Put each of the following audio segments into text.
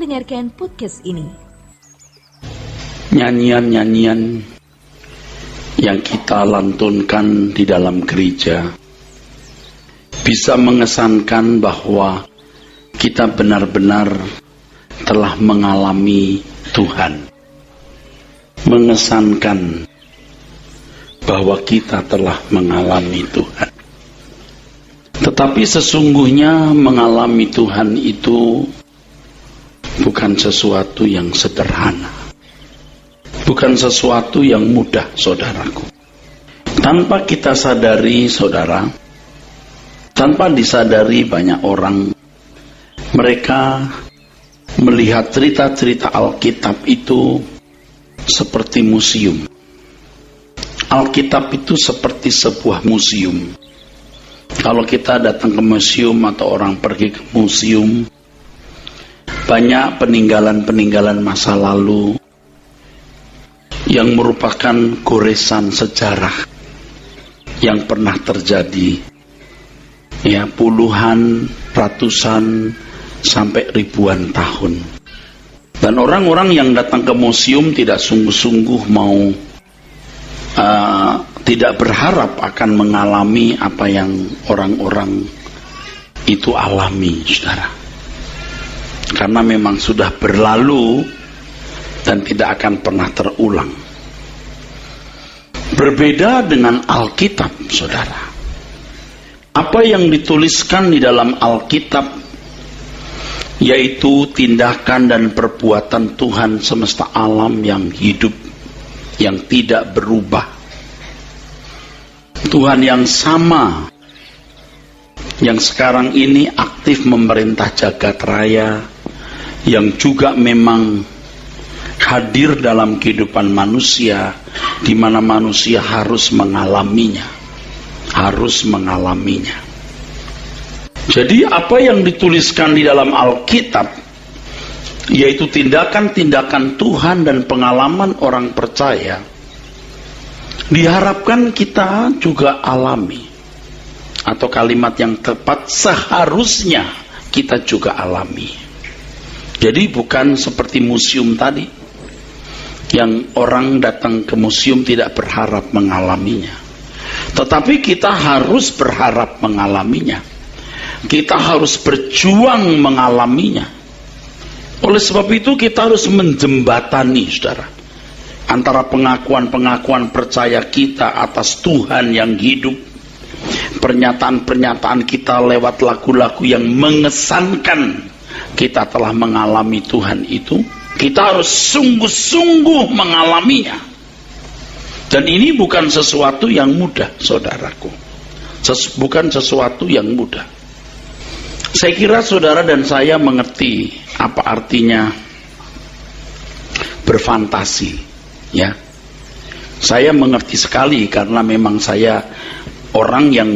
mendengarkan podcast ini. Nyanyian-nyanyian yang kita lantunkan di dalam gereja bisa mengesankan bahwa kita benar-benar telah mengalami Tuhan. Mengesankan bahwa kita telah mengalami Tuhan. Tetapi sesungguhnya mengalami Tuhan itu bukan sesuatu yang sederhana. Bukan sesuatu yang mudah, saudaraku. Tanpa kita sadari, saudara, tanpa disadari banyak orang, mereka melihat cerita-cerita Alkitab itu seperti museum. Alkitab itu seperti sebuah museum. Kalau kita datang ke museum atau orang pergi ke museum, banyak peninggalan-peninggalan masa lalu yang merupakan goresan sejarah yang pernah terjadi, ya, puluhan, ratusan, sampai ribuan tahun. Dan orang-orang yang datang ke museum tidak sungguh-sungguh mau, tidak berharap akan mengalami apa yang orang-orang itu alami, saudara. Karena memang sudah berlalu dan tidak akan pernah terulang. Berbeda dengan Alkitab, saudara. Apa yang dituliskan di dalam Alkitab, yaitu tindakan dan perbuatan Tuhan semesta alam yang hidup, yang tidak berubah. Tuhan yang sama, yang sekarang ini aktif memerintah jagat raya, yang juga memang hadir dalam kehidupan manusia, di mana manusia harus mengalaminya. Harus mengalaminya. Jadi apa yang dituliskan di dalam Alkitab, yaitu tindakan-tindakan Tuhan dan pengalaman orang percaya, diharapkan kita juga alami. Atau kalimat yang tepat, seharusnya kita juga alami. Jadi bukan seperti museum tadi, yang orang datang ke museum tidak berharap mengalaminya. Tetapi kita harus berharap mengalaminya. Kita harus berjuang mengalaminya. Oleh sebab itu kita harus menjembatani, saudara, antara pengakuan-pengakuan percaya kita atas Tuhan yang hidup, pernyataan-pernyataan kita lewat lagu-lagu yang mengesankan kita telah mengalami Tuhan itu. Kita harus sungguh-sungguh mengalaminya. Dan ini bukan sesuatu yang mudah, saudaraku. Bukan sesuatu yang mudah. Saya kira saudara dan saya mengerti apa artinya berfantasi, ya. Saya mengerti sekali karena memang saya orang yang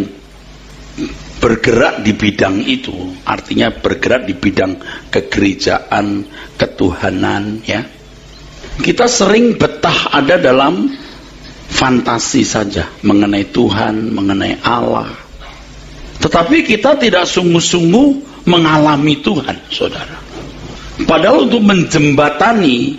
bergerak di bidang itu, artinya bergerak di bidang kegerejaan, ketuhanan, ya. Kita sering betah ada dalam fantasi saja mengenai Tuhan, mengenai Allah. Tetapi kita tidak sungguh-sungguh mengalami Tuhan, saudara. Padahal untuk menjembatani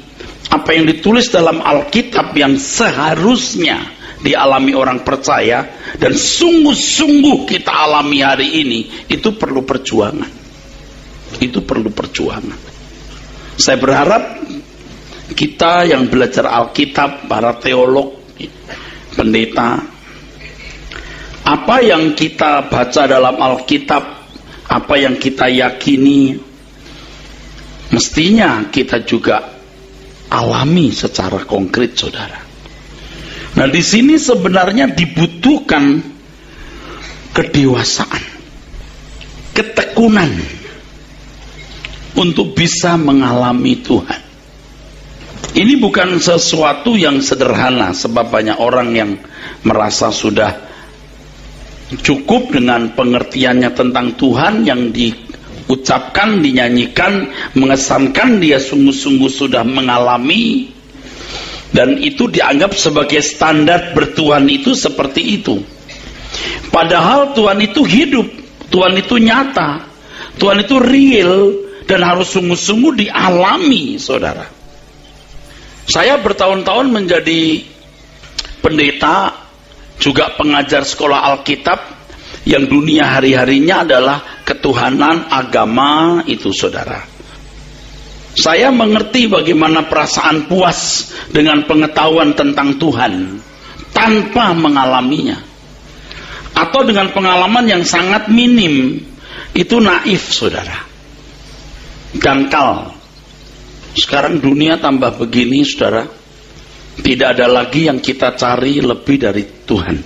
apa yang ditulis dalam Alkitab yang seharusnya dialami orang percaya dan sungguh-sungguh kita alami hari ini, itu perlu perjuangan. Itu perlu perjuangan. Saya berharap kita yang belajar Alkitab, para teolog, pendeta, apa yang kita baca dalam Alkitab, apa yang kita yakini, mestinya kita juga alami secara konkret, saudara. Nah, di sini sebenarnya dibutuhkan kedewasaan, ketekunan untuk bisa mengalami Tuhan. Ini bukan sesuatu yang sederhana, sebab banyak orang yang merasa sudah cukup dengan pengertiannya tentang Tuhan yang diucapkan, dinyanyikan, mengesankan dia sungguh-sungguh sudah mengalami. Dan itu dianggap sebagai standar bertuhan itu seperti itu. Padahal Tuhan itu hidup, Tuhan itu nyata, Tuhan itu real, dan harus sungguh-sungguh dialami, saudara. Saya bertahun-tahun menjadi pendeta, juga pengajar sekolah Alkitab, yang dunia hari-harinya adalah ketuhanan agama itu, saudara. Saya mengerti bagaimana perasaan puas dengan pengetahuan tentang Tuhan tanpa mengalaminya, atau dengan pengalaman yang sangat minim. Itu naif, saudara, dangkal. Sekarang dunia tambah begini, saudara. Tidak ada lagi yang kita cari lebih dari Tuhan.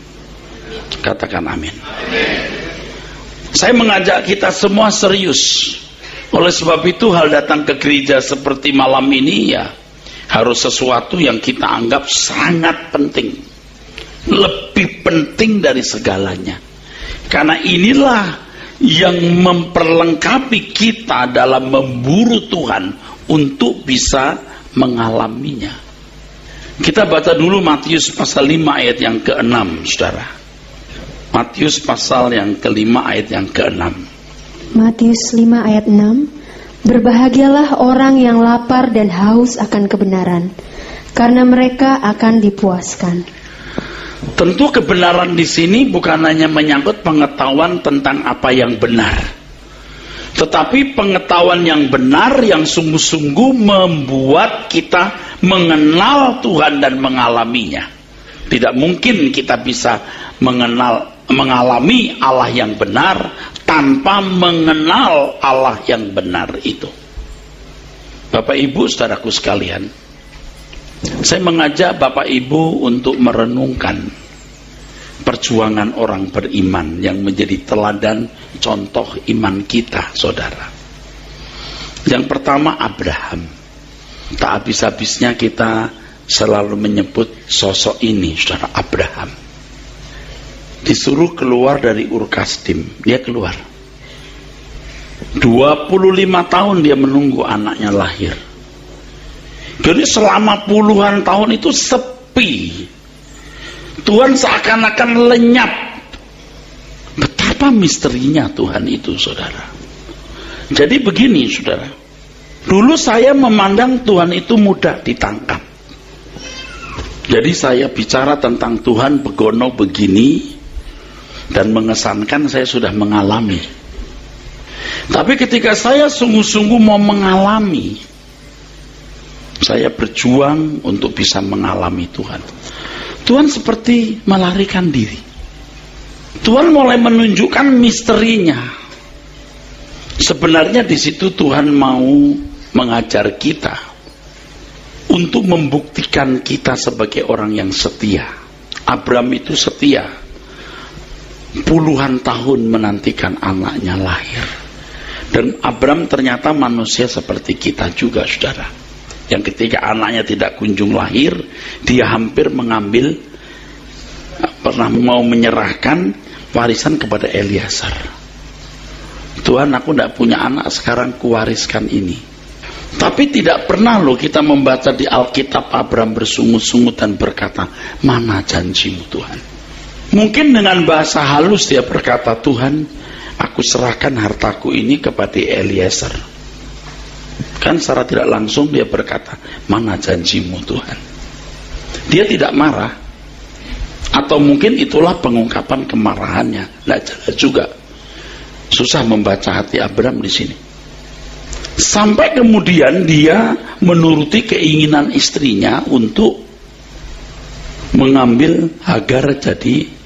Katakan amin. Saya mengajak kita semua serius. Oleh sebab itu, hal datang ke gereja seperti malam ini ya harus sesuatu yang kita anggap sangat penting, lebih penting dari segalanya. Karena inilah yang memperlengkapi kita dalam memburu Tuhan untuk bisa mengalaminya. Kita baca dulu Matius pasal 5 ayat yang ke-6, saudara. Matius pasal yang ke-5 ayat yang ke-6. Matius 5 ayat 6. Berbahagialah orang yang lapar dan haus akan kebenaran, karena mereka akan dipuaskan. Tentu kebenaran di sini bukan hanya menyangkut pengetahuan tentang apa yang benar, tetapi pengetahuan yang benar yang sungguh-sungguh membuat kita mengenal Tuhan dan mengalaminya. Tidak mungkin kita bisa mengalami Allah yang benar tanpa mengenal Allah yang benar itu. Bapak Ibu, saudaraku sekalian, saya mengajak Bapak Ibu untuk merenungkan perjuangan orang beriman yang menjadi teladan contoh iman kita, saudara. Yang pertama, Abraham. Tak habis-habisnya kita selalu menyebut sosok ini, saudara. Abraham disuruh keluar dari Ur Kasdim, dia keluar. 25 tahun dia menunggu anaknya lahir. Jadi selama puluhan tahun itu sepi. Tuhan seakan-akan lenyap. Betapa misterinya Tuhan itu, saudara. Jadi begini, saudara. Dulu saya memandang Tuhan itu mudah ditangkap. Jadi saya bicara tentang Tuhan begono begini, dan mengesankan saya sudah mengalami. Tapi ketika saya sungguh-sungguh mau mengalami, saya berjuang untuk bisa mengalami Tuhan. Tuhan seperti melarikan diri. Tuhan mulai menunjukkan misterinya. Sebenarnya di situ Tuhan mau mengajar kita untuk membuktikan kita sebagai orang yang setia. Abraham itu setia. Puluhan tahun menantikan anaknya lahir. Dan Abraham ternyata manusia seperti kita juga, saudara. Yang ketika anaknya tidak kunjung lahir, dia hampir mengambil, pernah mau menyerahkan warisan kepada Eliezer. Tuhan, aku tidak punya anak, sekarang kuwariskan ini. Tapi tidak pernah loh kita membaca di Alkitab Abraham bersungut-sungut dan berkata, mana janjimu Tuhan? Mungkin dengan bahasa halus dia berkata, Tuhan, aku serahkan hartaku ini kepada Eliezer. Kan secara tidak langsung dia berkata, mana janjimu Tuhan? Dia tidak marah. Atau mungkin itulah pengungkapan kemarahannya. Tidak jelas juga. Susah membaca hati Abraham di sini. Sampai kemudian dia menuruti keinginan istrinya untuk mengambil Hagar jadi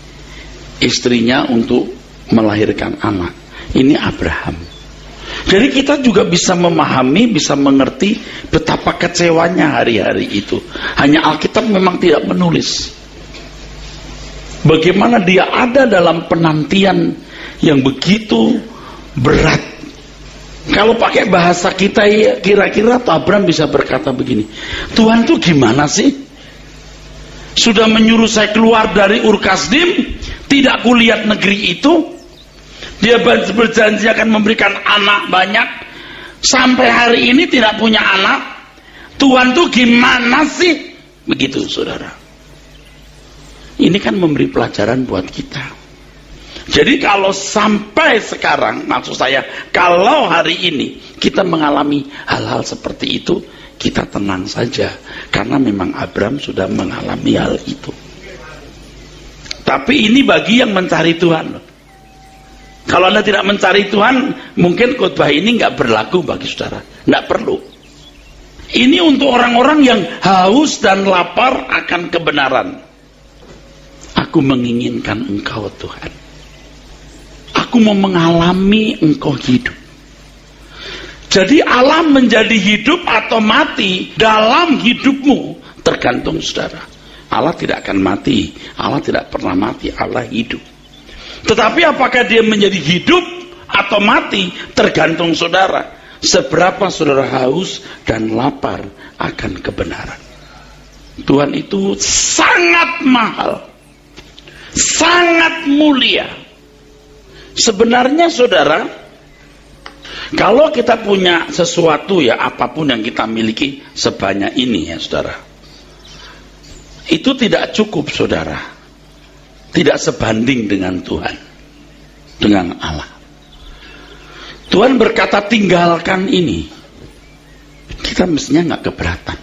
istrinya untuk melahirkan anak. Ini Abraham. Jadi kita juga bisa memahami, bisa mengerti betapa kecewanya hari-hari itu. Hanya Alkitab memang tidak menulis bagaimana dia ada dalam penantian yang begitu berat. Kalau pakai bahasa kita ya, kira-kira Abraham bisa berkata begini, Tuhan tuh gimana sih? Sudah menyuruh saya keluar dari Ur Kasdim, tidak kulihat negeri itu. Dia berjanji akan memberikan anak banyak, sampai hari ini tidak punya anak. Tuhan tuh gimana sih? Begitu, saudara. Ini kan memberi pelajaran buat kita. Jadi kalau sampai sekarang, maksud saya, kalau hari ini kita mengalami hal-hal seperti itu, kita tenang saja, karena memang Abraham sudah mengalami hal itu. Tapi ini bagi yang mencari Tuhan. Kalau Anda tidak mencari Tuhan, mungkin khotbah ini nggak berlaku bagi saudara. Nggak perlu. Ini untuk orang-orang yang haus dan lapar akan kebenaran. Aku menginginkan Engkau Tuhan. Aku mau mengalami Engkau hidup. Jadi Allah menjadi hidup atau mati dalam hidupmu tergantung saudara. Allah tidak akan mati. Allah tidak pernah mati. Allah hidup. Tetapi apakah dia menjadi hidup atau mati tergantung saudara. Seberapa saudara haus dan lapar akan kebenaran. Tuhan itu sangat mahal. Sangat mulia. Sebenarnya saudara, kalau kita punya sesuatu ya, apapun yang kita miliki sebanyak ini ya saudara, itu tidak cukup saudara, tidak sebanding dengan Tuhan, dengan Allah. Tuhan berkata tinggalkan ini, kita mestinya nggak keberatan.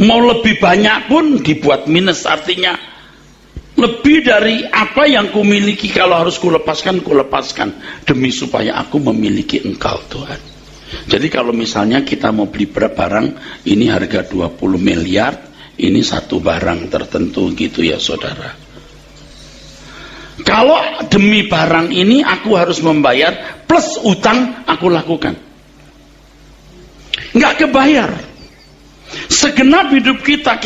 Mau lebih banyak pun dibuat minus, artinya lebih dari apa yang kumiliki, kalau harus kulepaskan demi supaya aku memiliki Engkau Tuhan. Jadi kalau misalnya kita mau beli barang, ini harga 20 miliar, ini satu barang tertentu gitu ya saudara. Kalau demi barang ini aku harus membayar plus utang, aku lakukan. Nggak kebayar. Segenap hidup kita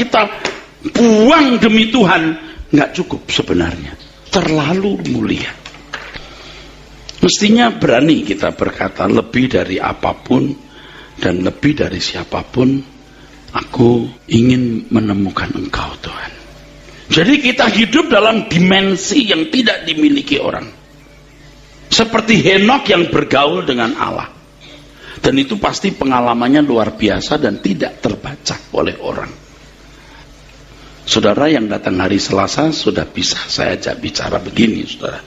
buang demi Tuhan, nggak cukup sebenarnya. Terlalu mulia. Mestinya berani kita berkata lebih dari apapun dan lebih dari siapapun, aku ingin menemukan Engkau Tuhan. Jadi kita hidup dalam dimensi yang tidak dimiliki orang. Seperti Henokh yang bergaul dengan Allah. Dan itu pasti pengalamannya luar biasa dan tidak terbaca oleh orang. Saudara yang datang hari Selasa sudah bisa saya ajak bicara begini saudara.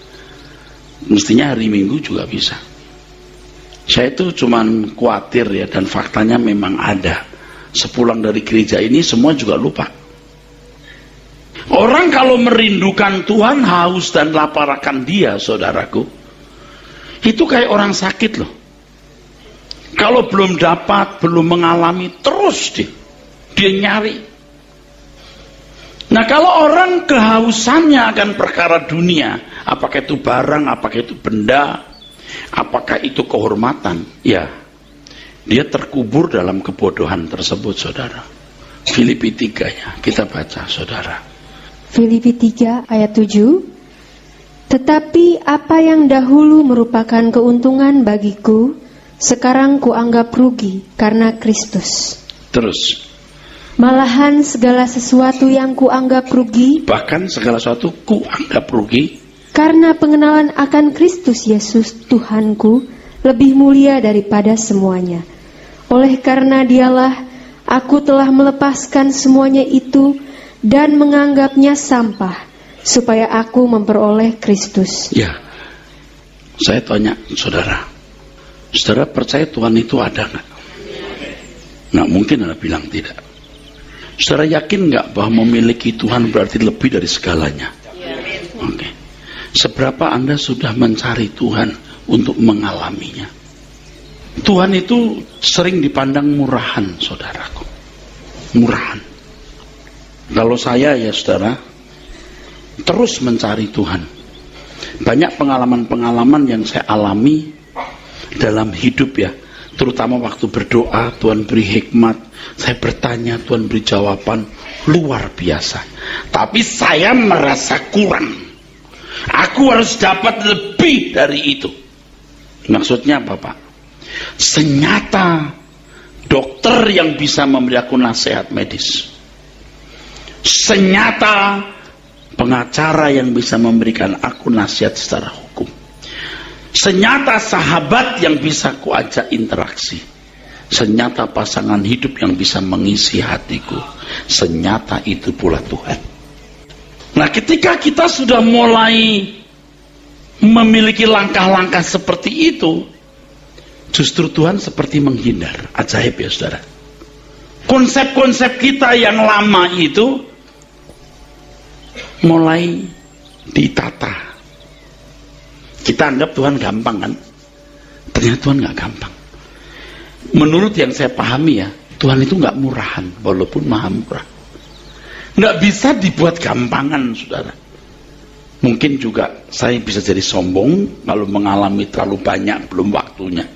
Mestinya hari Minggu juga bisa. Saya itu cuman khawatir ya, dan faktanya memang ada. Sepulang dari gereja ini semua juga lupa. Orang kalau merindukan Tuhan, haus dan lapar akan Dia, saudaraku, itu kayak orang sakit loh. Kalau belum dapat, belum mengalami, terus dia nyari. Nah kalau orang kehausannya akan perkara dunia, apakah itu barang, apakah itu benda, apakah itu kehormatan, ya dia terkubur dalam kebodohan tersebut saudara. Filipi 3 ya, kita baca saudara. Filipi 3 ayat 7. Tetapi apa yang dahulu merupakan keuntungan bagiku, sekarang kuanggap rugi karena Kristus. Terus. Malahan segala sesuatu yang kuanggap rugi, bahkan segala sesuatu kuanggap rugi, karena pengenalan akan Kristus Yesus Tuhanku lebih mulia daripada semuanya. Oleh karena Dialah aku telah melepaskan semuanya itu dan menganggapnya sampah, supaya aku memperoleh Kristus. Ya, saya tanya saudara, saudara percaya Tuhan itu ada nggak? Nggak mungkin Anda bilang tidak. Saudara yakin nggak bahwa memiliki Tuhan berarti lebih dari segalanya? Oke. Seberapa Anda sudah mencari Tuhan untuk mengalaminya? Tuhan itu sering dipandang murahan, saudaraku. Murahan. Kalau saya ya saudara, terus mencari Tuhan. Banyak pengalaman-pengalaman yang saya alami dalam hidup ya. Terutama waktu berdoa, Tuhan beri hikmat. Saya bertanya, Tuhan beri jawaban luar biasa. Tapi saya merasa kurang. Aku harus dapat lebih dari itu. Maksudnya apa Pak? Senyata dokter yang bisa memberi aku nasihat medis. Senyata pengacara yang bisa memberikan aku nasihat secara hukum. Senyata sahabat yang bisa kuajak interaksi. Senyata pasangan hidup yang bisa mengisi hatiku. Senyata itu pula Tuhan. Nah ketika kita sudah mulai memiliki langkah-langkah seperti itu, Justru Tuhan seperti menghindar. Ajaib ya saudara. Konsep-konsep kita yang lama itu mulai ditata. Kita anggap Tuhan gampang kan? Ternyata Tuhan nggak gampang. Menurut yang saya pahami ya, Tuhan itu nggak murahan, walaupun maha murah. Nggak bisa dibuat gampangan, saudara. Mungkin juga saya bisa jadi sombong kalau mengalami terlalu banyak, belum waktunya.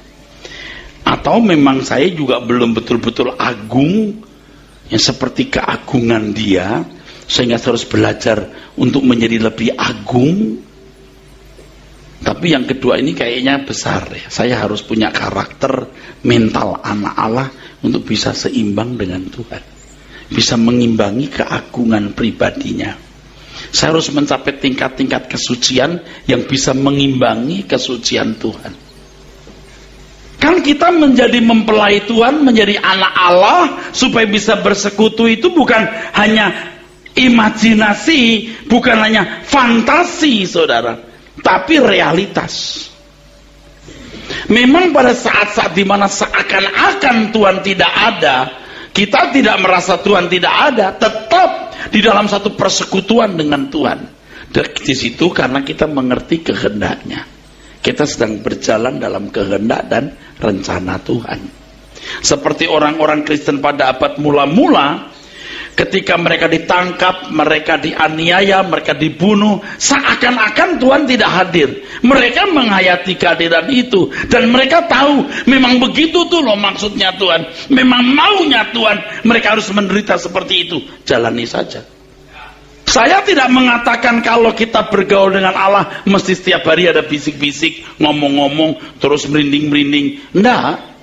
Atau memang saya juga belum betul-betul agung, yang seperti keagungan Dia, sehingga saya harus belajar untuk menjadi lebih agung. Tapi yang kedua ini kayaknya besar ya. Saya harus punya karakter mental anak Allah untuk bisa seimbang dengan Tuhan, bisa mengimbangi keagungan pribadinya. Saya harus mencapai tingkat-tingkat kesucian yang bisa mengimbangi kesucian Tuhan. Kan kita menjadi mempelai Tuhan, menjadi anak Allah supaya bisa bersekutu itu bukan hanya imajinasi, bukan hanya fantasi, saudara, tapi realitas. Memang pada saat-saat dimana seakan-akan Tuhan tidak ada, kita tidak merasa Tuhan tidak ada, tetap di dalam satu persekutuan dengan Tuhan. Di situ karena kita mengerti kehendaknya. Kita sedang berjalan dalam kehendak dan rencana Tuhan. Seperti orang-orang Kristen pada abad mula-mula, ketika mereka ditangkap, mereka dianiaya, mereka dibunuh, seakan-akan Tuhan tidak hadir. Mereka menghayati kehadiran itu, dan mereka tahu memang begitu tuh loh maksudnya Tuhan, memang maunya Tuhan, mereka harus menderita seperti itu. Jalani saja. Saya tidak mengatakan kalau kita bergaul dengan Allah mesti setiap hari ada bisik-bisik, ngomong-ngomong, terus merinding-merinding. Enggak.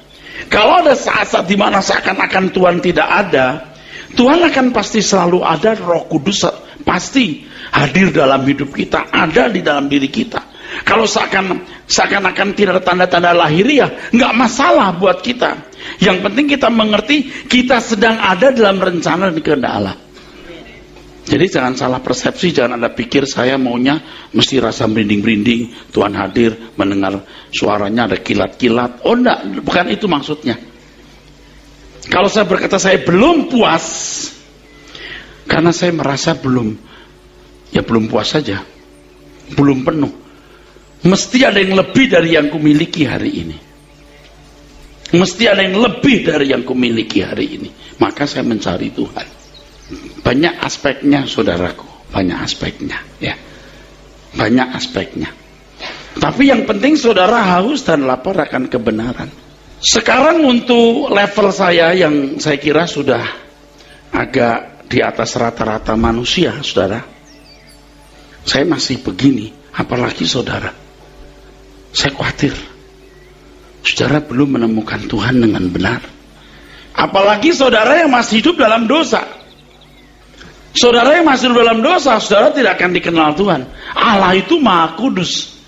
Kalau ada saat-saat dimana seakan-akan Tuhan tidak ada, Tuhan akan pasti selalu ada. Roh Kudus pasti hadir dalam hidup kita, ada di dalam diri kita. Kalau seakan-akan tidak ada tanda-tanda lahiriah, nggak masalah buat kita. Yang penting kita mengerti kita sedang ada dalam rencana dan kehendak Allah. Jadi jangan salah persepsi, jangan Anda pikir saya maunya mesti rasa merinding-merinding, Tuhan hadir, mendengar suaranya ada kilat-kilat. Oh enggak, bukan itu maksudnya. Kalau saya berkata saya belum puas, karena saya merasa belum puas saja, belum penuh. Mesti ada yang lebih dari yang kumiliki hari ini. Mesti ada yang lebih dari yang kumiliki hari ini. Maka saya mencari Tuhan. Banyak aspeknya, saudaraku, banyak aspeknya, ya, banyak aspeknya. Tapi yang penting saudara haus dan lapar akan kebenaran. Sekarang untuk level saya yang saya kira sudah agak di atas rata-rata manusia, saudara. Saya masih begini, apalagi saudara. Saya khawatir saudara belum menemukan Tuhan dengan benar. Apalagi saudara yang masih hidup dalam dosa. Saudara yang masih hidup dalam dosa, saudara tidak akan dikenal Tuhan. Allah itu maha kudus.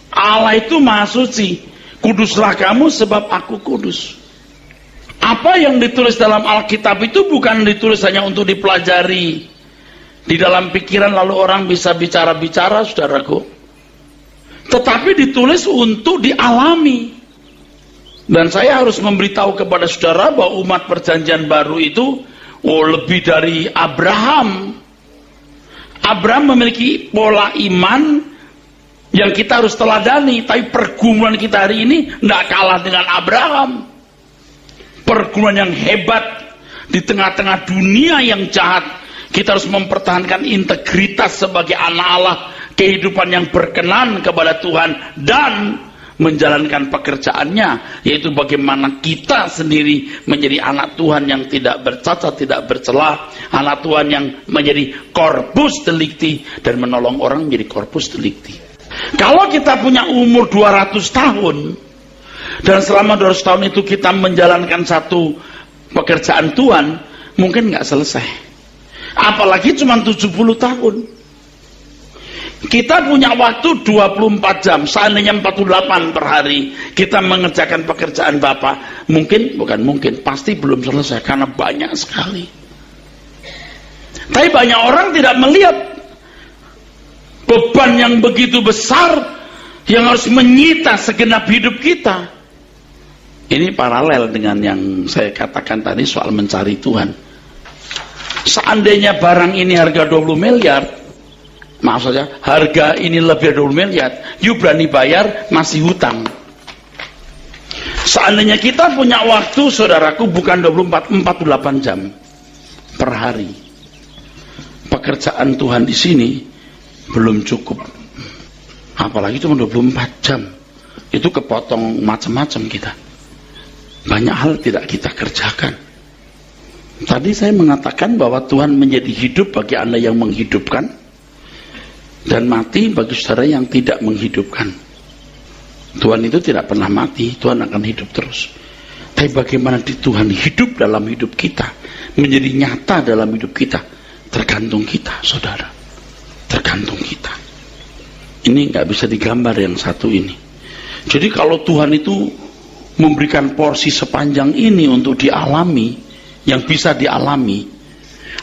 Allah itu maha suci. Kuduslah kamu sebab aku kudus. Apa yang ditulis dalam Alkitab itu bukan ditulis hanya untuk dipelajari di dalam pikiran lalu orang bisa bicara-bicara, saudaraku. Tetapi ditulis untuk dialami. Dan saya harus memberitahu kepada saudara bahwa umat perjanjian baru itu lebih dari Abraham. Abraham memiliki pola iman yang kita harus teladani. Tapi pergumulan kita hari ini tidak kalah dengan Abraham. Pergumulan yang hebat di tengah-tengah dunia yang jahat. Kita harus mempertahankan integritas sebagai anak Allah, kehidupan yang berkenan kepada Tuhan, dan menjalankan pekerjaannya, yaitu bagaimana kita sendiri menjadi anak Tuhan yang tidak bercacat, tidak bercela, anak Tuhan yang menjadi corpus delicti dan menolong orang menjadi corpus delicti. Kalau kita punya umur 200 tahun dan selama 200 tahun itu kita menjalankan satu pekerjaan Tuhan, mungkin nggak selesai. Apalagi cuma 70 tahun. Kita punya waktu 24 jam, seandainya 48 per hari kita mengerjakan pekerjaan Bapa, pasti belum selesai karena banyak sekali. Tapi banyak orang tidak melihat beban yang begitu besar yang harus menyita segenap hidup kita. Ini paralel dengan yang saya katakan tadi soal mencari Tuhan. Seandainya barang ini harga 20 miliar, maaf saja, harga ini lebih dari 20 miliar, you berani bayar, masih hutang. Seandainya kita punya waktu, saudaraku, bukan 48 jam per hari. Pekerjaan Tuhan di sini belum cukup. Apalagi cuma 24 jam. Itu kepotong macam-macam kita. Banyak hal tidak kita kerjakan. Tadi saya mengatakan bahwa Tuhan menjadi hidup bagi Anda yang menghidupkan, dan mati bagi saudara yang tidak menghidupkan. Tuhan itu tidak pernah mati, Tuhan akan hidup terus. Tapi bagaimana Tuhan hidup dalam hidup kita, menjadi nyata dalam hidup kita, tergantung kita, saudara. Tergantung kita. Ini nggak bisa digambar yang satu ini. Jadi kalau Tuhan itu memberikan porsi sepanjang ini untuk dialami, yang bisa dialami,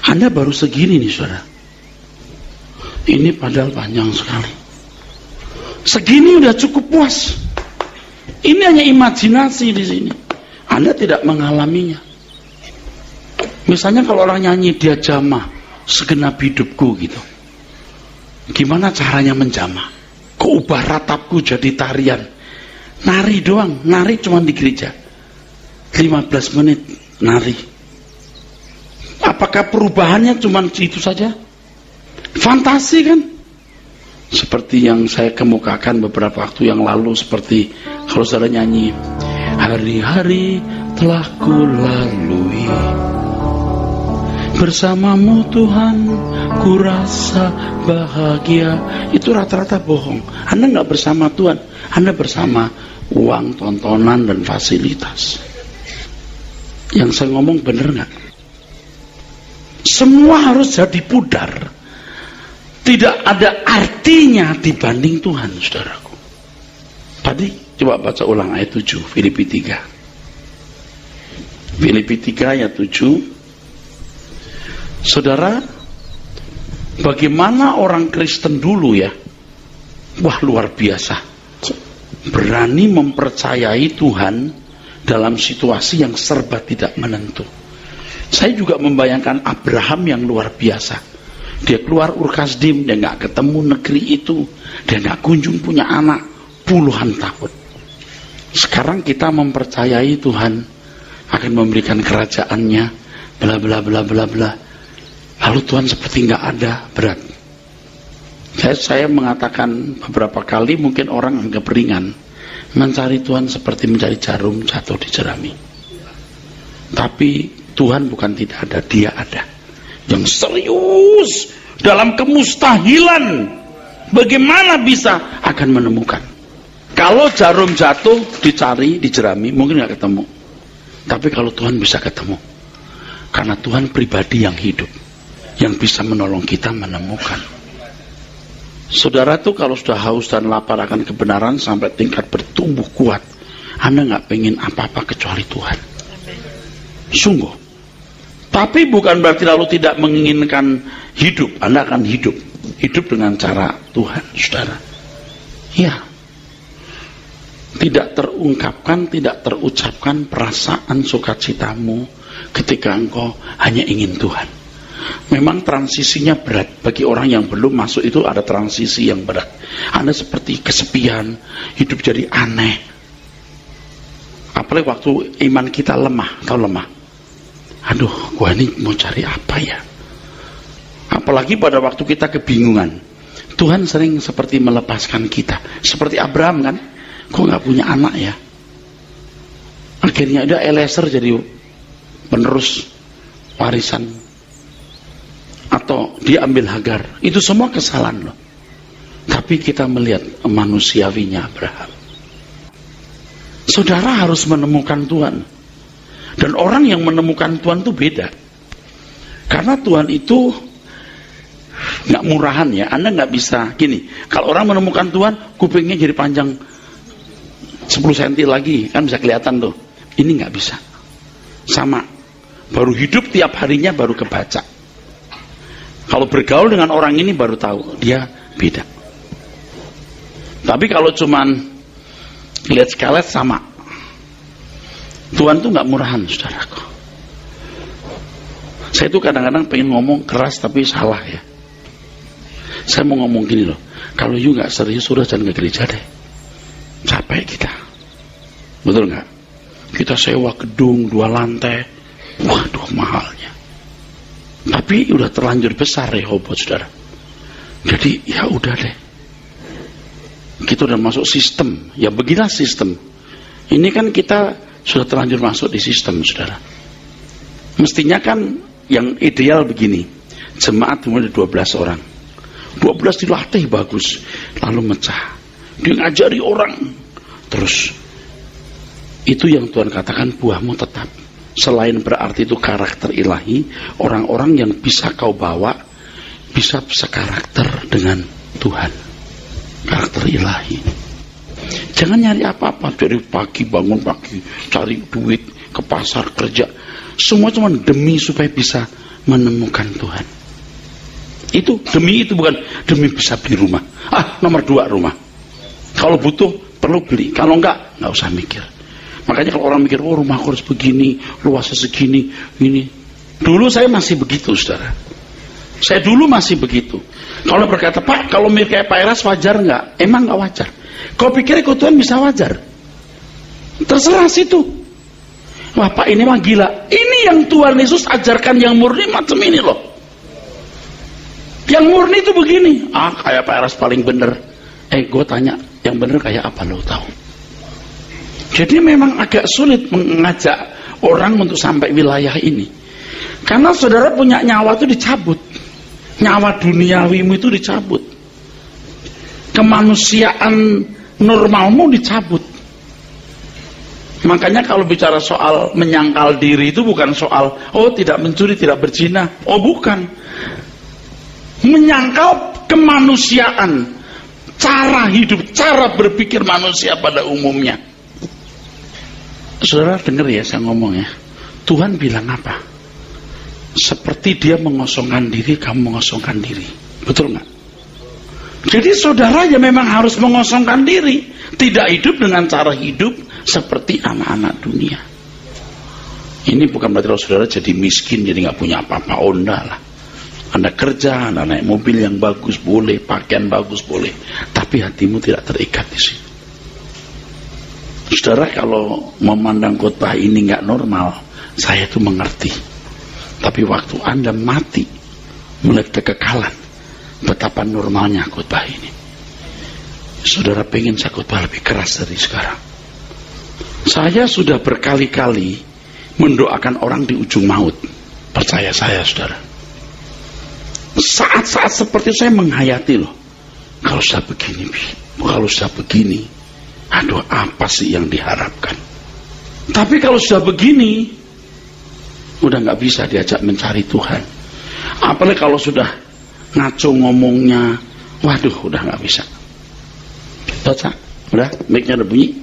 Anda baru segini nih, saudara. Ini padahal panjang sekali. Segini udah cukup puas. Ini hanya imajinasi di sini. Anda tidak mengalaminya. Misalnya kalau orang nyanyi dia jamah segenap hidupku gitu. Gimana caranya menjamah? Keubah ratapku jadi tarian. Nari doang, nari cuma di gereja. 15 menit nari. Apakah perubahannya cuma itu saja? Fantasi kan? Seperti yang saya kemukakan beberapa waktu yang lalu, seperti kalau saudara nyanyi, hari-hari telah kulalui bersamamu Tuhan, ku rasa bahagia. Itu rata-rata bohong. Anda nggak bersama Tuhan, Anda bersama uang, tontonan, dan fasilitas. Yang saya ngomong bener nggak? Semua harus jadi pudar. Tidak ada artinya dibanding Tuhan, saudaraku. Tadi coba baca ulang ayat 7, Filipi 3. Filipi 3 ayat 7. Saudara, bagaimana orang Kristen dulu ya? Wah, luar biasa. Berani mempercayai Tuhan dalam situasi yang serba tidak menentu. Saya juga membayangkan Abraham yang luar biasa. Dia keluar Ur Kasdim, dia nggak ketemu negeri itu, dia nggak kunjung punya anak puluhan tahun. Sekarang kita mempercayai Tuhan akan memberikan kerajaannya, bla bla bla bla bla. Lalu Tuhan seperti nggak ada, berat. Saya mengatakan beberapa kali, mungkin orang anggap ringan, mencari Tuhan seperti mencari jarum jatuh di jerami. Tapi Tuhan bukan tidak ada, Dia ada. Yang serius dalam kemustahilan, bagaimana bisa akan menemukan. Kalau jarum jatuh dicari di jerami mungkin nggak ketemu, tapi kalau Tuhan bisa ketemu, karena Tuhan pribadi yang hidup, yang bisa menolong kita menemukan. Saudara tuh kalau sudah haus dan lapar akan kebenaran sampai tingkat bertumbuh kuat, Anda nggak pengen apa-apa kecuali Tuhan. Sungguh. Tapi bukan berarti lalu tidak menginginkan hidup. Anda akan hidup. Hidup dengan cara Tuhan, saudara. Ya. Tidak terungkapkan, tidak terucapkan perasaan sukacitamu ketika engkau hanya ingin Tuhan. Memang transisinya berat. Bagi orang yang belum masuk itu ada transisi yang berat. Anda seperti kesepian, hidup jadi aneh. Apalagi waktu iman kita lemah, atau lemah. Aduh, gua ini mau cari apa ya? Apalagi pada waktu kita kebingungan. Tuhan sering seperti melepaskan kita. Seperti Abraham kan? Kok gak punya anak ya? Akhirnya ada Eliezer jadi penerus warisan. Atau dia ambil Hagar. Itu semua kesalahan loh. Tapi kita melihat manusiawinya Abraham. Saudara harus menemukan Tuhan. Dan orang yang menemukan Tuhan itu beda. Karena Tuhan itu nggak murahan ya. Anda nggak bisa gini. Kalau orang menemukan Tuhan, kupingnya jadi panjang 10 cm lagi, kan bisa kelihatan tuh. Ini nggak bisa. Sama. Baru hidup tiap harinya baru kebaca. Kalau bergaul dengan orang ini baru tahu dia beda. Tapi kalau cuman lihat skelet sama. Tuhan tuh nggak murahan, saudaraku. Saya tuh kadang-kadang pengen ngomong keras tapi salah ya. Saya mau ngomong gini loh, kalau you nggak serius sudah jangan ke gereja deh. Capek kita, betul nggak? Kita sewa gedung 2 lantai, waduh mahalnya. Tapi udah terlanjur besar Rehoboth, saudara. Jadi ya udah deh. Kita udah masuk sistem, ya beginilah sistem. Ini kan kita sudah terlanjur masuk di sistem, saudara. Mestinya kan yang ideal begini, jemaat mulai 12 orang, 12 dilatih bagus, lalu mecah, dia ngajari orang, terus itu yang Tuhan katakan buahmu tetap. Selain berarti itu karakter ilahi, orang-orang yang bisa kau bawa bisa sekarakter dengan Tuhan, karakter ilahi. Jangan nyari apa-apa dari pagi bangun pagi, cari duit, ke pasar kerja, semua cuma demi supaya bisa menemukan Tuhan. Itu demi itu, bukan demi bisa beli rumah. Nomor 2 rumah. Kalau butuh perlu beli, kalau enggak usah mikir. Makanya kalau orang mikir, oh rumahku harus begini, luasnya segini, ini. Dulu saya masih begitu, saudara. Saya dulu masih begitu. Kalau berkata, Pak, kalau mirip kayak Pak Eras wajar enggak? Emang enggak wajar. Kau pikir ikut Tuhan bisa wajar? Terserah situ. Wah Pak, ini mah gila. Ini yang Tuhan Yesus ajarkan yang murni macam ini loh. Yang murni itu begini. Kayak Pak Eras paling bener. Gue tanya, yang bener kayak apa lo tahu? Jadi memang agak sulit mengajak orang untuk sampai wilayah ini. Karena saudara punya nyawa itu dicabut. Nyawa duniawimu itu dicabut. Kemanusiaan normalmu dicabut. Makanya kalau bicara soal menyangkal diri itu bukan soal tidak mencuri, tidak berzina. Bukan. Menyangkal kemanusiaan, cara hidup, cara berpikir manusia pada umumnya. Saudara dengar ya saya ngomong ya. Tuhan bilang apa? Seperti dia mengosongkan diri, kamu mengosongkan diri. Betul nggak? Jadi saudara ya memang harus mengosongkan diri. Tidak hidup dengan cara hidup seperti anak-anak dunia. Ini bukan berarti kalau saudara jadi miskin, jadi nggak punya apa-apa. Enggak lah. Anda kerja, Anda naik mobil yang bagus boleh, pakaian bagus boleh, tapi hatimu tidak terikat di sini. Saudara kalau memandang khotbah ini nggak normal, saya itu mengerti. Tapi waktu Anda mati melihat kekekalan, betapa normalnya khotbah ini. Saudara pengen saya khotbah lebih keras dari sekarang. Saya sudah berkali-kali mendoakan orang di ujung maut. Percaya saya, saudara. Saat-saat seperti saya menghayati loh. Kalau sudah begini, kalau sudah begini, aduh apa sih yang diharapkan? Tapi kalau sudah begini, udah nggak bisa diajak mencari Tuhan. Apalagi kalau sudah ngaco ngomongnya, waduh udah nggak bisa. Baca, udah mic-nya udah bunyi.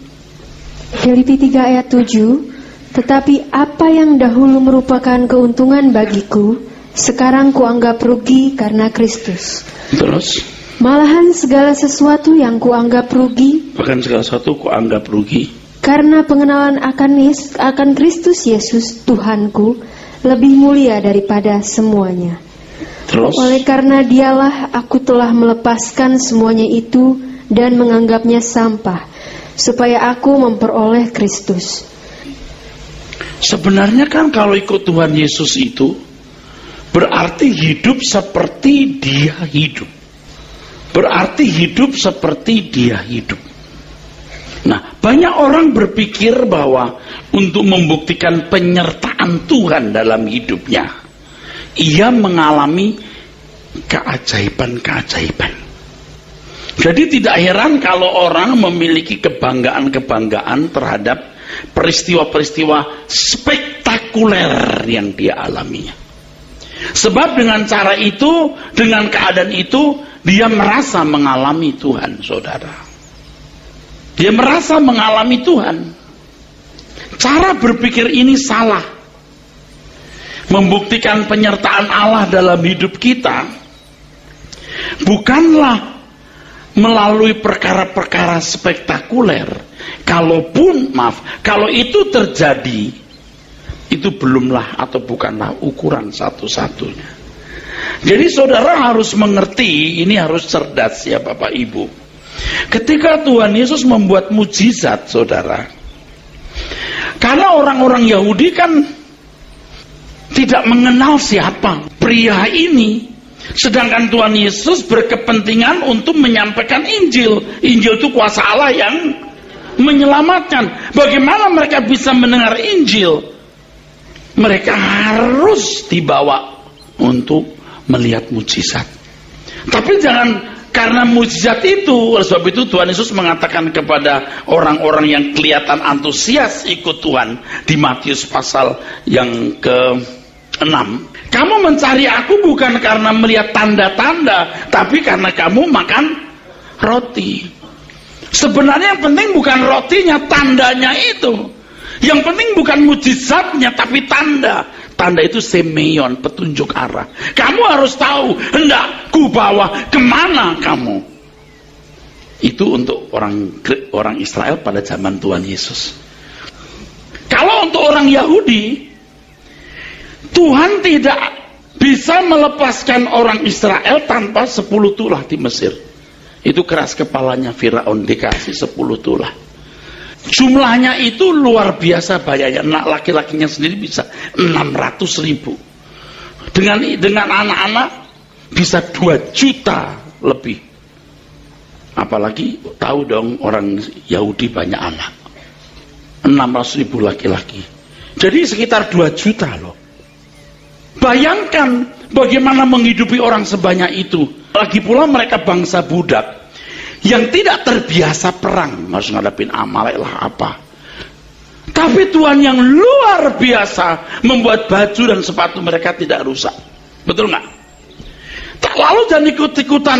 Filipi 3 ayat 7, tetapi apa yang dahulu merupakan keuntungan bagiku, sekarang kuanggap rugi karena Kristus. Terus? Malahan segala sesuatu yang kuanggap rugi, bahkan segala sesuatu kuanggap rugi, karena pengenalan akan Kristus Yesus Tuhanku lebih mulia daripada semuanya. Terus? Oleh karena dialah aku telah melepaskan semuanya itu dan menganggapnya sampah, supaya aku memperoleh Kristus. Sebenarnya kan kalau ikut Tuhan Yesus itu berarti hidup seperti dia hidup. Berarti hidup seperti dia hidup. Nah, banyak orang berpikir bahwa untuk membuktikan penyertaan Tuhan dalam hidupnya, ia mengalami keajaiban-keajaiban. Jadi tidak heran kalau orang memiliki kebanggaan-kebanggaan terhadap peristiwa-peristiwa spektakuler yang dia alaminya. Sebab dengan cara itu, dengan keadaan itu, dia merasa mengalami Tuhan, saudara. Dia merasa mengalami Tuhan. Cara berpikir ini salah. Membuktikan penyertaan Allah dalam hidup kita bukanlah melalui perkara-perkara spektakuler, Kalau itu terjadi, itu belumlah atau bukanlah ukuran satu-satunya. Jadi saudara harus mengerti, ini harus cerdas ya Bapak Ibu. Ketika Tuhan Yesus membuat mujizat, saudara, karena orang-orang Yahudi kan tidak mengenal siapa pria ini, sedangkan Tuhan Yesus berkepentingan untuk menyampaikan Injil. Injil itu kuasa Allah yang menyelamatkan. Bagaimana mereka bisa mendengar Injil? Mereka harus dibawa untuk melihat mujizat. Tapi jangan karena mujizat itu, oleh sebab itu Tuhan Yesus mengatakan kepada orang-orang yang kelihatan antusias ikut Tuhan di Matius pasal yang ke-6, kamu mencari aku bukan karena melihat tanda-tanda, tapi karena kamu makan roti. Sebenarnya yang penting bukan rotinya, tandanya itu. Yang penting bukan mujizatnya, tapi tanda. Tanda itu semeion, petunjuk arah. Kamu harus tahu, hendak ku bawa kemana kamu. Itu untuk orang Israel pada zaman Tuhan Yesus. Kalau untuk orang Yahudi, Tuhan tidak bisa melepaskan orang Israel tanpa 10 tulah di Mesir. Itu keras kepalanya Firaun, dikasih 10 tulah. Jumlahnya itu luar biasa banyaknya. Anak laki-lakinya sendiri bisa 600.000. Dengan anak-anak bisa 2 juta lebih. Apalagi tahu dong orang Yahudi banyak anak. 600.000 laki-laki. Jadi sekitar 2 juta loh. Bayangkan bagaimana menghidupi orang sebanyak itu. Lagi pula mereka bangsa budak yang tidak terbiasa perang, harus ngadapin Amalek lah apa. Tapi Tuhan yang luar biasa membuat baju dan sepatu mereka tidak rusak. Betul nggak? Tak lalu jangan ikut-ikutan.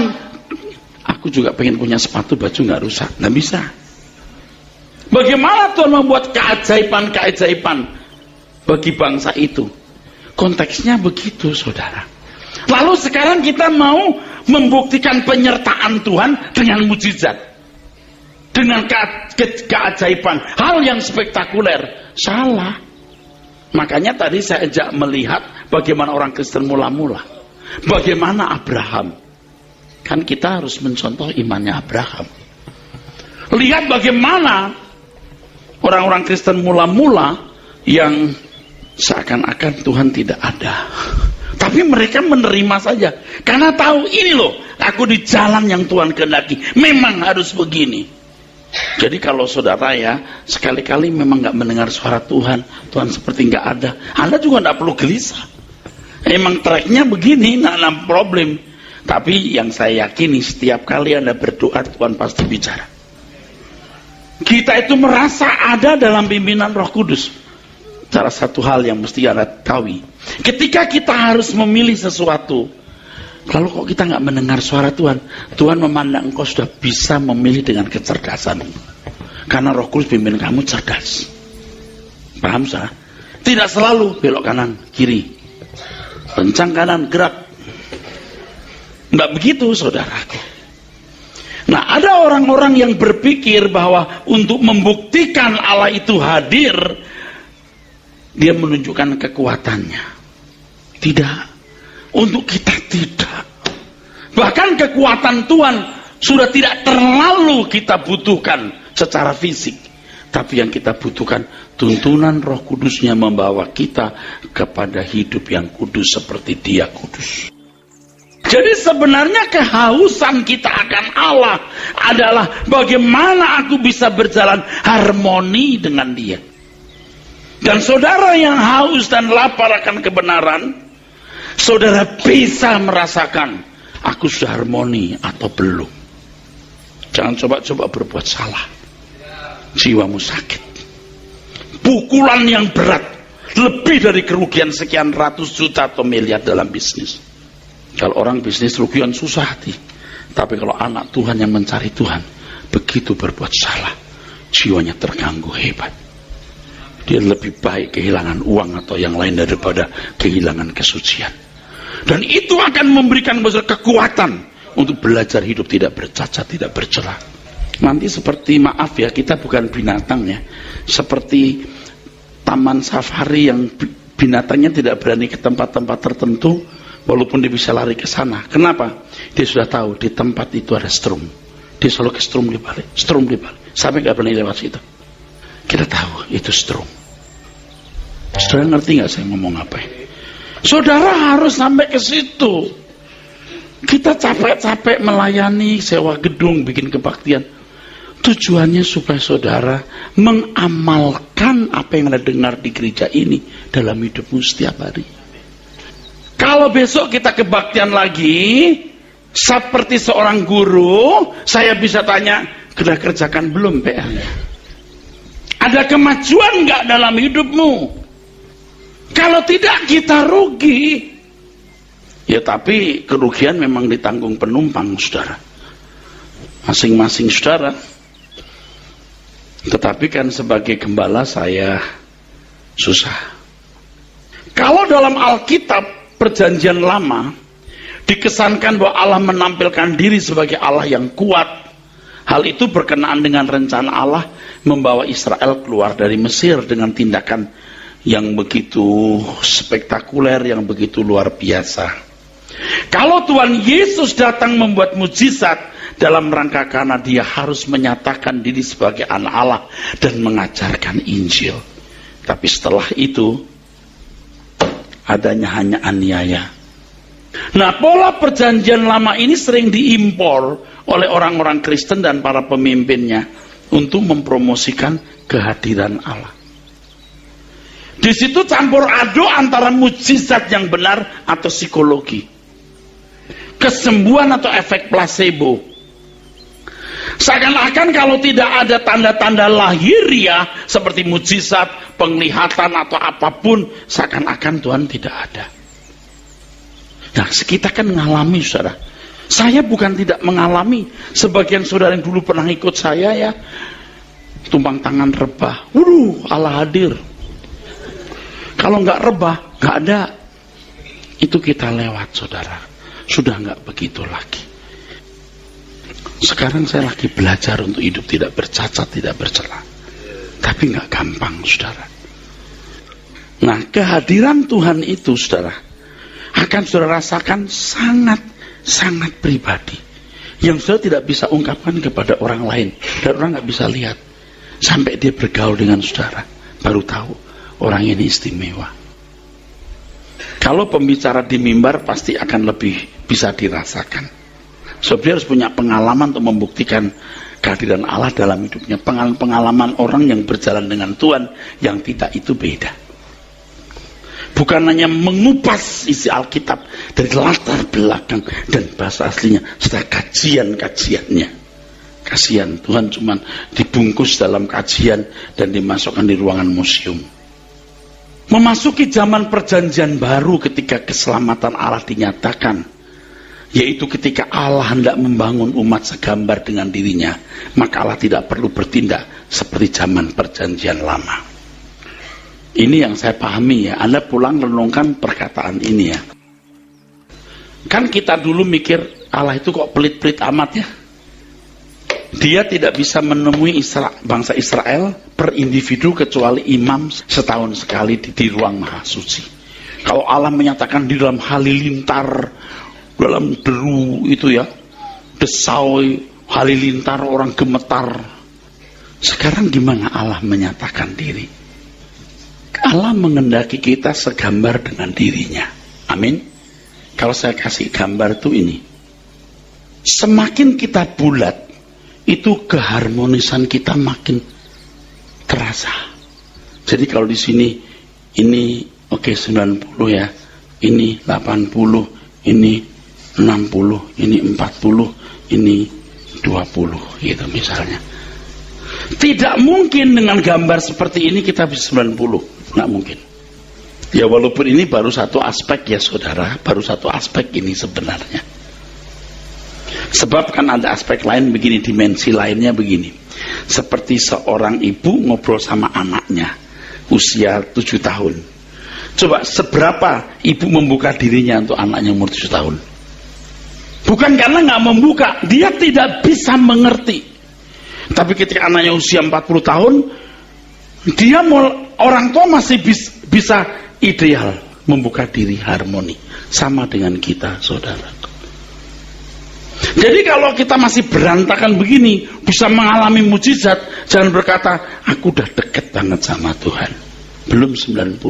Aku juga pengen punya sepatu baju nggak rusak, nggak bisa. Bagaimana Tuhan membuat keajaiban-keajaiban bagi bangsa itu? Konteksnya begitu, saudara. Lalu sekarang kita mau membuktikan penyertaan Tuhan dengan mujizat, dengan keajaiban, hal yang spektakuler. Salah. Makanya tadi saya ajak melihat bagaimana orang Kristen mula-mula, bagaimana Abraham. Kan kita harus mencontoh imannya Abraham. Lihat bagaimana orang-orang Kristen mula-mula yang seakan-akan Tuhan tidak ada, tapi mereka menerima saja karena tahu ini loh, aku di jalan yang Tuhan kehendaki, memang harus begini. Jadi kalau saudara ya sekali-kali memang nggak mendengar suara Tuhan, Tuhan seperti nggak ada, Anda juga nggak perlu gelisah. Emang tracknya begini, nggak problem. Tapi yang saya yakini setiap kali Anda berdoa, Tuhan pasti bicara. Kita itu merasa ada dalam pimpinan Roh Kudus. Salah satu hal yang mesti Anda tahu, ketika kita harus memilih sesuatu, lalu kok kita nggak mendengar suara Tuhan, Tuhan memandang engkau sudah bisa memilih dengan kecerdasan, karena Roh Kudus pimpin kamu cerdas. Paham sah? Tidak selalu belok kanan kiri, kencang kanan gerak, nggak begitu saudaraku. Nah, ada orang-orang yang berpikir bahwa untuk membuktikan Allah itu hadir, dia menunjukkan kekuatannya. Tidak. Untuk kita tidak. Bahkan kekuatan Tuhan sudah tidak terlalu kita butuhkan secara fisik. Tapi yang kita butuhkan, tuntunan Roh Kudusnya membawa kita kepada hidup yang kudus seperti Dia kudus. Jadi sebenarnya kehausan kita akan Allah adalah bagaimana aku bisa berjalan harmoni dengan Dia. Dan saudara yang haus dan lapar akan kebenaran, saudara bisa merasakan aku sudah harmoni atau belum. Jangan coba-coba berbuat salah, jiwamu sakit. Pukulan yang berat, lebih dari kerugian sekian ratus juta atau miliar dalam bisnis. Kalau orang bisnis rugian susah hati, tapi kalau anak Tuhan yang mencari Tuhan, begitu berbuat salah, jiwanya terganggu hebat. Dia lebih baik kehilangan uang atau yang lain daripada kehilangan kesucian. Dan itu akan memberikan kekuatan untuk belajar hidup tidak bercacat, tidak bercela. Nanti seperti, maaf ya, kita bukan binatang ya, seperti taman safari yang binatangnya tidak berani ke tempat-tempat tertentu walaupun dia bisa lari ke sana. Kenapa? Dia sudah tahu di tempat itu ada strum. Dia selalu ke strum di balik, sampai gak berani lewat situ. Kita tahu itu strum. Saudara ngerti gak saya ngomong apa ya? Saudara harus sampai ke situ. Kita capek-capek melayani, sewa gedung, bikin kebaktian. Tujuannya supaya saudara mengamalkan apa yang Anda dengar di gereja ini dalam hidupmu setiap hari. Kalau besok kita kebaktian lagi, seperti seorang guru, saya bisa tanya, sudah kerjakan belum PR-nya? Ada kemajuan nggak dalam hidupmu? Kalau tidak, kita rugi. Ya, tapi kerugian memang ditanggung penumpang, saudara. Masing-masing saudara. Tetapi kan sebagai gembala saya susah. Kalau dalam Alkitab Perjanjian Lama dikesankan bahwa Allah menampilkan diri sebagai Allah yang kuat, hal itu berkenaan dengan rencana Allah membawa Israel keluar dari Mesir dengan tindakan yang begitu spektakuler, yang begitu luar biasa. Kalau Tuhan Yesus datang membuat mujizat dalam rangka karena dia harus menyatakan diri sebagai anak Allah dan mengajarkan Injil. Tapi setelah itu adanya hanya aniaya. Nah, pola Perjanjian Lama ini sering diimpor oleh orang-orang Kristen dan para pemimpinnya untuk mempromosikan kehadiran Allah. Di situ campur aduk antara mujizat yang benar atau psikologi, kesembuhan atau efek placebo. Seakan-akan kalau tidak ada tanda-tanda lahiriah seperti mujizat, penglihatan atau apapun, seakan-akan Tuhan tidak ada. Nah, kita kan mengalami, saudara. Saya bukan tidak mengalami. Sebagian saudara yang dulu pernah ikut saya ya, tumpang tangan rebah. Allah hadir. Kalau nggak rebah, nggak ada. Itu kita lewat, saudara. Sudah nggak begitu lagi. Sekarang saya lagi belajar untuk hidup tidak bercacat, tidak bercela. Tapi nggak gampang, saudara. Nah, kehadiran Tuhan itu, saudara, akan saudara rasakan sangat pribadi. Yang saudara tidak bisa ungkapkan kepada orang lain. Dan orang nggak bisa lihat. Sampai dia bergaul dengan saudara, baru tahu orang ini istimewa. Kalau pembicara di mimbar pasti akan lebih bisa dirasakan. Sebab dia harus punya pengalaman untuk membuktikan kehadiran Allah dalam hidupnya. Pengalaman orang yang berjalan dengan Tuhan yang tidak itu beda. Bukan hanya mengupas isi Alkitab dari latar belakang dan bahasa aslinya, serta kajian-kajiannya. Kasihan, Tuhan cuma dibungkus dalam kajian dan dimasukkan di ruangan museum. Memasuki zaman perjanjian baru ketika keselamatan Allah dinyatakan, yaitu ketika Allah hendak membangun umat segambar dengan dirinya, maka Allah tidak perlu bertindak seperti zaman perjanjian lama. Ini yang saya pahami ya. Anda pulang renungkan perkataan ini ya. Kan kita dulu mikir Allah itu kok pelit-pelit amat ya. Dia tidak bisa menemui bangsa Israel per individu kecuali imam setahun sekali di ruang maha suci. Kalau Allah menyatakan di dalam halilintar, dalam deru itu ya, desau halilintar, orang gemetar. Sekarang gimana Allah menyatakan diri? Allah mengendaki kita segambar dengan dirinya. Amin. Kalau saya kasih gambar tuh ini, semakin kita bulat, itu keharmonisan kita makin terasa. Jadi kalau di sini ini oke 90 ya, ini 80, ini 60, ini 40, ini 20 gitu misalnya. Tidak mungkin dengan gambar seperti ini kita bisa 90, nggak mungkin. Ya walaupun ini baru satu aspek ya saudara, baru satu aspek ini sebenarnya. Sebab kan ada aspek lain begini, dimensi lainnya begini. Seperti seorang ibu ngobrol sama anaknya usia 7 tahun. Coba seberapa ibu membuka dirinya untuk anaknya umur 7 tahun? Bukan karena nggak membuka, dia tidak bisa mengerti. Tapi ketika anaknya usia 40 tahun, dia orang tua masih bisa ideal membuka diri harmoni. Sama dengan kita, saudara. Jadi kalau kita masih berantakan begini, bisa mengalami mujizat, jangan berkata, aku udah deket banget sama Tuhan. Belum 90.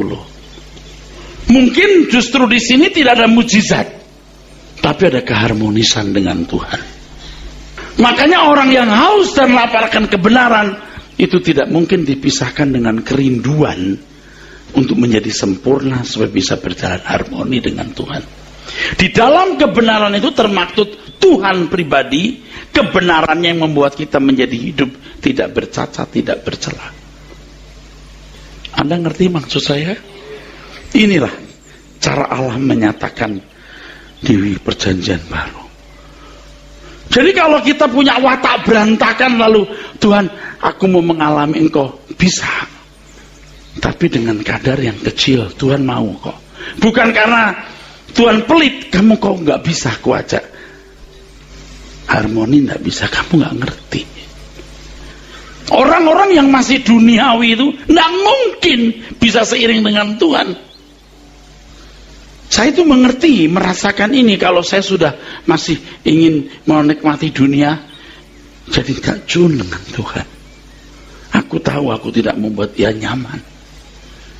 Mungkin justru di sini tidak ada mujizat, tapi ada keharmonisan dengan Tuhan. Makanya orang yang haus dan lapar akan kebenaran itu tidak mungkin dipisahkan dengan kerinduan untuk menjadi sempurna supaya bisa berjalan harmoni dengan Tuhan. Di dalam kebenaran itu termaktub Tuhan pribadi, kebenarannya yang membuat kita menjadi hidup tidak bercacat, tidak bercela. Anda ngerti maksud saya? Inilah cara Allah menyatakan di perjanjian baru. Jadi kalau kita punya watak berantakan lalu Tuhan, aku mau mengalami engkau, bisa. Tapi dengan kadar yang kecil, Tuhan mau kok. Bukan karena Tuhan pelit, kamu kok nggak bisa aku ajak. Harmoni nggak bisa, kamu nggak ngerti. Orang-orang yang masih duniawi itu nggak mungkin bisa seiring dengan Tuhan. Saya itu mengerti, merasakan ini kalau saya sudah masih ingin menikmati dunia, jadi gak jun dengan Tuhan. Aku tahu aku tidak membuat dia nyaman.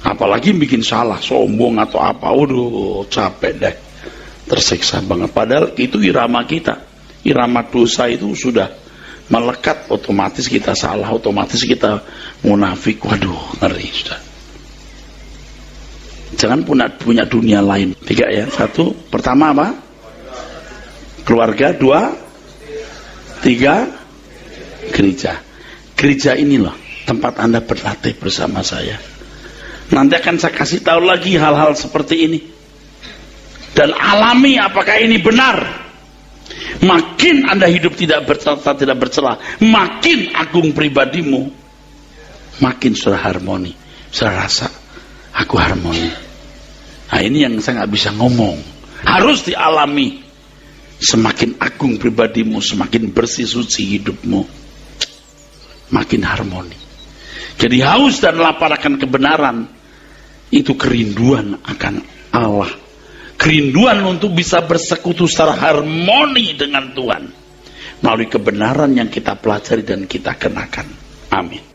Apalagi bikin salah, sombong atau apa, waduh capek deh, tersiksa banget. Padahal itu irama kita, irama dosa itu sudah melekat, otomatis kita salah, otomatis kita munafik, waduh ngeri sudah. Jangan punya dunia lain. 3 ya. 1, pertama apa? Keluarga. 2, 3, gereja. Gereja ini loh tempat Anda berlatih bersama saya. Nanti akan saya kasih tahu lagi hal-hal seperti ini. Dan alami apakah ini benar. Makin Anda hidup tidak bercacat, tidak bercela, makin agung pribadimu, makin sudah harmoni. Sudah rasa aku harmoni. Nah ini yang saya nggak bisa ngomong, harus dialami. Semakin agung pribadimu, semakin bersih suci hidupmu, makin harmoni. Jadi haus dan lapar akan kebenaran itu kerinduan akan Allah, kerinduan untuk bisa bersekutu secara harmoni dengan Tuhan melalui kebenaran yang kita pelajari dan kita kenakan. Amin.